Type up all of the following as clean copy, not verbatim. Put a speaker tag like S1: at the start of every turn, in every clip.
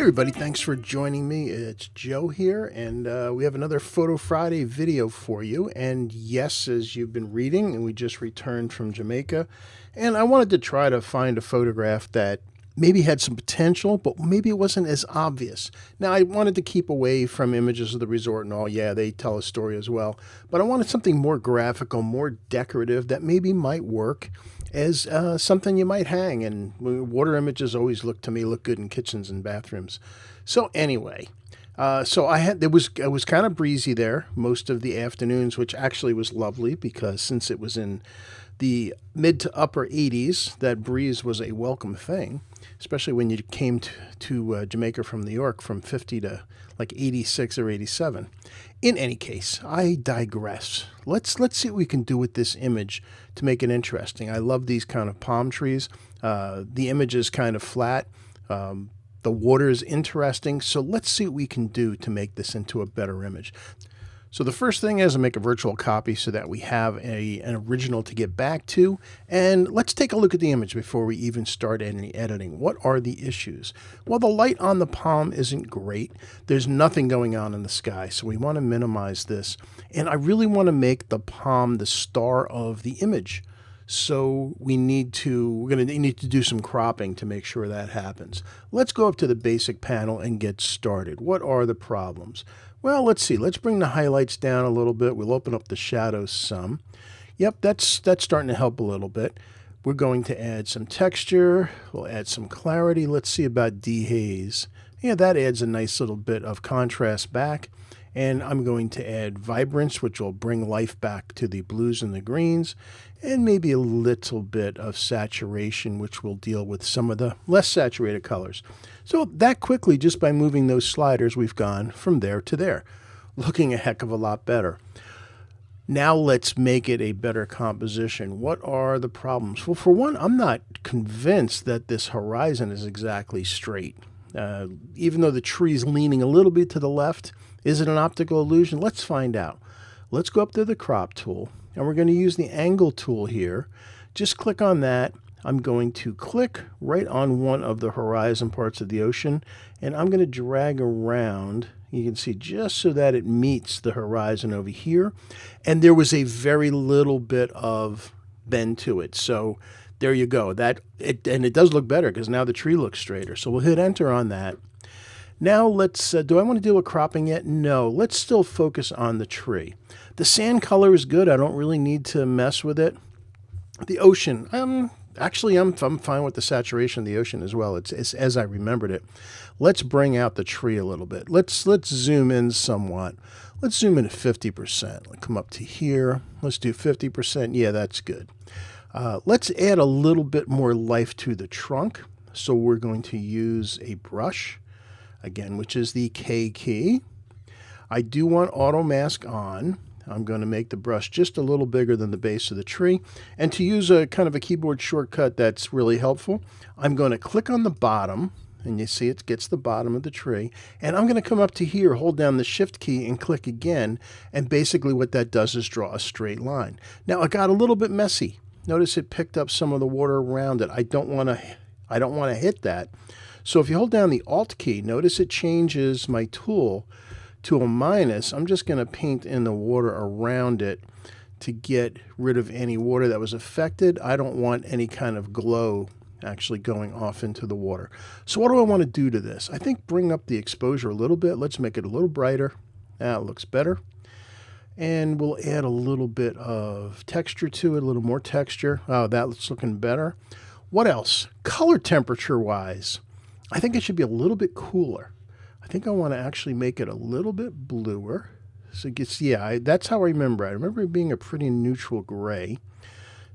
S1: everybody, thanks for joining me. It's Joe here, and we have another Photo Friday video for you. And yes, as you've been reading, and we just returned from Jamaica, and I wanted to try to find a photograph that maybe had some potential, but maybe it wasn't as obvious. Now, I wanted to keep away from images of the resort and all. Yeah, they tell a story as well, but I wanted something more graphical, more decorative that maybe might work as something you might hang. And water images always look good in kitchens and bathrooms. So anyway, it was kind of breezy there most of the afternoons, which actually was lovely because since it was in the mid to upper 80s, that breeze was a welcome thing, especially when you came to Jamaica from New York from 50 to like 86 or 87. In any case, I digress. Let's see what we can do with this image to make it interesting. I love these kind of palm trees. The image is kind of flat. The water is interesting. So let's see what we can do to make this into a better image. So the first thing is to make a virtual copy so that we have an original to get back to. And let's take a look at the image before we even start any editing. What are the issues? Well, the light on the palm isn't great. There's nothing going on in the sky, so we want to minimize this. And I really want to make the palm the star of the image. So we're going to need to do some cropping to make sure that happens. Let's go up to the basic panel and get started. What are the problems? Well, let's see. Let's bring the highlights down a little bit. We'll open up the shadows some. Yep, that's starting to help a little bit. We're going to add some texture. We'll add some clarity. Let's see about dehaze. Yeah, that adds a nice little bit of contrast back. And I'm going to add vibrance, which will bring life back to the blues and the greens, and maybe a little bit of saturation, which will deal with some of the less saturated colors. So that quickly, just by moving those sliders, we've gone from there to there, looking a heck of a lot better. Now let's make it a better composition. What are the problems? Well, for one, I'm not convinced that this horizon is exactly straight. Even though the tree's leaning a little bit to the left, is it an optical illusion? Let's find out. Let's go up to the crop tool, and we're going to use the angle tool here. Just click on that. I'm going to click right on one of the horizon parts of the ocean, and I'm going to drag around. You can see just so that it meets the horizon over here. And there was a very little bit of bend to it. So there you go. And it does look better because now the tree looks straighter. So we'll hit enter on that. Now let's, do I want to deal with cropping yet? No, let's still focus on the tree. The sand color is good. I don't really need to mess with it. The ocean, I'm fine with the saturation of the ocean as well. It's as I remembered it. Let's bring out the tree a little bit. Let's zoom in somewhat. Let's zoom in at 50%. Let's come up to here. Let's do 50%. Yeah, that's good. Let's add a little bit more life to the trunk. So we're going to use a brush, again, which is the K key. I do want auto mask on. I'm going to make the brush just a little bigger than the base of the tree. And to use a kind of a keyboard shortcut that's really helpful, I'm going to click on the bottom, and you see it gets the bottom of the tree. And I'm going to come up to here, hold down the shift key and click again. And basically what that does is draw a straight line. Now it got a little bit messy. Notice it picked up some of the water around it. I don't want to hit that. So if you hold down the Alt key, notice it changes my tool to a minus. I'm just going to paint in the water around it to get rid of any water that was affected. I don't want any kind of glow actually going off into the water. So what do I want to do to this? I think bring up the exposure a little bit. Let's make it a little brighter. That looks better. And we'll add a little bit of texture to it, a little more texture. Oh, that's looking better. What else? Color temperature wise, I think it should be a little bit cooler. I think I want to actually make it a little bit bluer. So it gets, yeah, that's how I remember it. I remember it being a pretty neutral gray.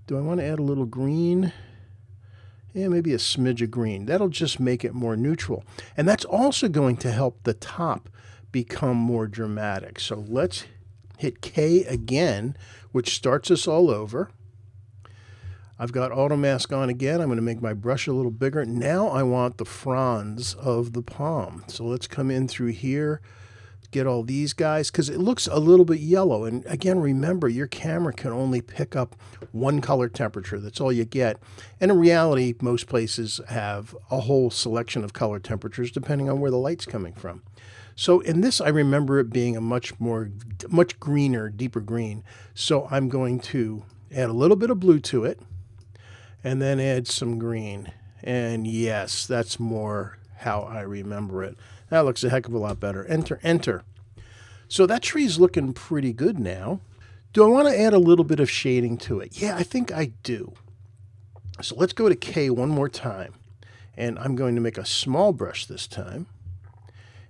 S1: Do I want to add a little green? Yeah, maybe a smidge of green. That'll just make it more neutral. And that's also going to help the top become more dramatic. So let's hit K again, which starts us all over. I've got auto mask on again. I'm going to make my brush a little bigger. Now I want the fronds of the palm. So let's come in through here get all these guys because it looks a little bit yellow. And again, remember, your camera can only pick up one color temperature. That's all you get. And in reality, most places have a whole selection of color temperatures depending on where the light's coming from. So in this, I remember it being a much greener, deeper green. So I'm going to add a little bit of blue to it and then add some green. And yes, that's more how I remember it. That looks a heck of a lot better. Enter, enter. So that tree's looking pretty good now. Do I want to add a little bit of shading to it? Yeah, I think I do. So let's go to K one more time. And I'm going to make a small brush this time.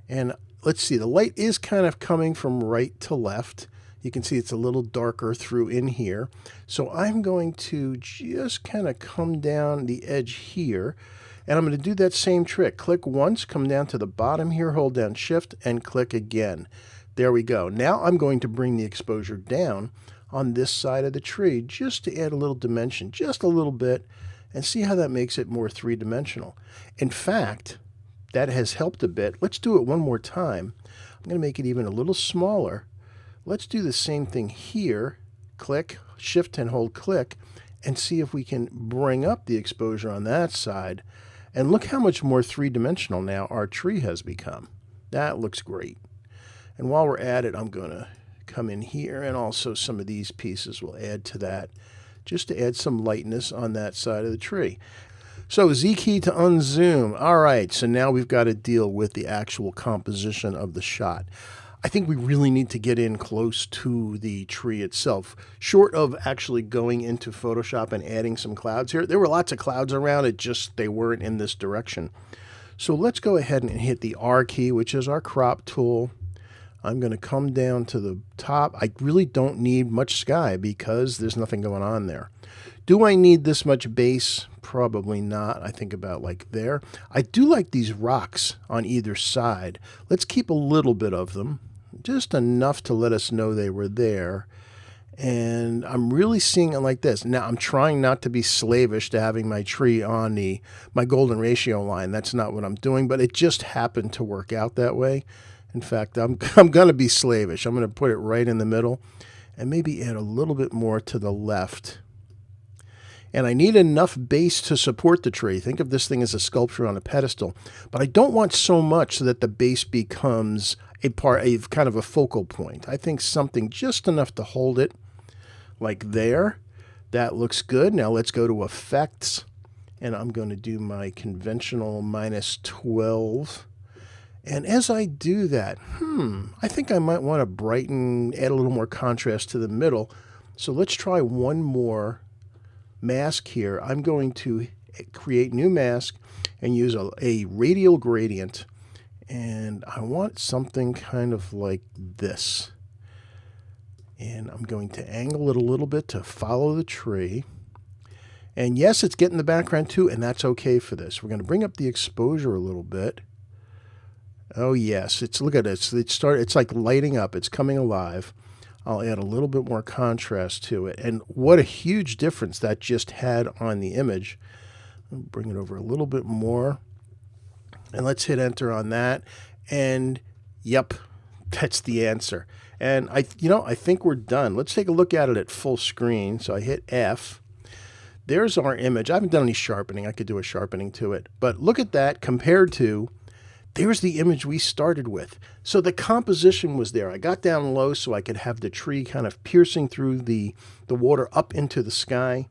S1: And let's see, the light is kind of coming from right to left. You can see it's a little darker through in here. So I'm going to just kind of come down the edge here. And I'm going to do that same trick. Click once, come down to the bottom here, hold down Shift, and click again. There we go. Now I'm going to bring the exposure down on this side of the tree just to add a little dimension, just a little bit, and see how that makes it more three-dimensional. In fact, that has helped a bit. Let's do it one more time. I'm going to make it even a little smaller. Let's do the same thing here. Click, Shift, and hold click, and see if we can bring up the exposure on that side. And look how much more three-dimensional now our tree has become. That looks great. And while we're at it, I'm going to come in here, and also some of these pieces will add to that, just to add some lightness on that side of the tree. So Z key to unzoom. All right, so now we've got to deal with the actual composition of the shot. I think we really need to get in close to the tree itself. Short of actually going into Photoshop and adding some clouds here. There were lots of clouds around, they weren't in this direction. So let's go ahead and hit the R key, which is our crop tool. I'm going to come down to the top. I really don't need much sky because there's nothing going on there. Do I need this much base? Probably not. I think about like there. I do like these rocks on either side. Let's keep a little bit of them. Just enough to let us know they were there. And I'm really seeing it like this. Now, I'm trying not to be slavish to having my tree on my golden ratio line. That's not what I'm doing, but it just happened to work out that way. In fact, I'm going to be slavish. I'm going to put it right in the middle and maybe add a little bit more to the left. And I need enough base to support the tree. Think of this thing as a sculpture on a pedestal. But I don't want so much so that the base becomes a kind of a focal point. I think something just enough to hold it, like there. That looks good. Now let's go to Effects. And I'm going to do my conventional -12. And as I do that, I think I might want to brighten, add a little more contrast to the middle. So let's try one more mask here. I'm going to create new mask and use a radial gradient. And I want something kind of like this. And I'm going to angle it a little bit to follow the tree. And yes, it's getting the background too, and that's okay for this. We're going to bring up the exposure a little bit. Oh yes, look at it. It's like lighting up. It's coming alive. I'll add a little bit more contrast to it. And what a huge difference that just had on the image. I'll bring it over a little bit more. And let's hit enter on that. And yep, that's the answer. And I think we're done. Let's take a look at it at full screen. So I hit F. There's our image. I haven't done any sharpening. I could do a sharpening to it. But look at that compared to, there's the image we started with. So the composition was there. I got down low so I could have the tree kind of piercing through the water up into the sky.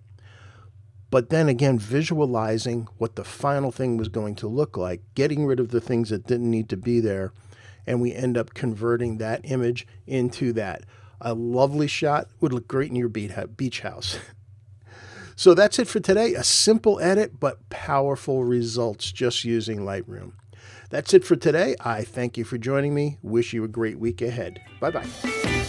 S1: But then again, visualizing what the final thing was going to look like, getting rid of the things that didn't need to be there. And we end up converting that image into that. A lovely shot would look great in your beach house. So that's it for today. A simple edit, but powerful results just using Lightroom. That's it for today. I thank you for joining me. Wish you a great week ahead. Bye-bye.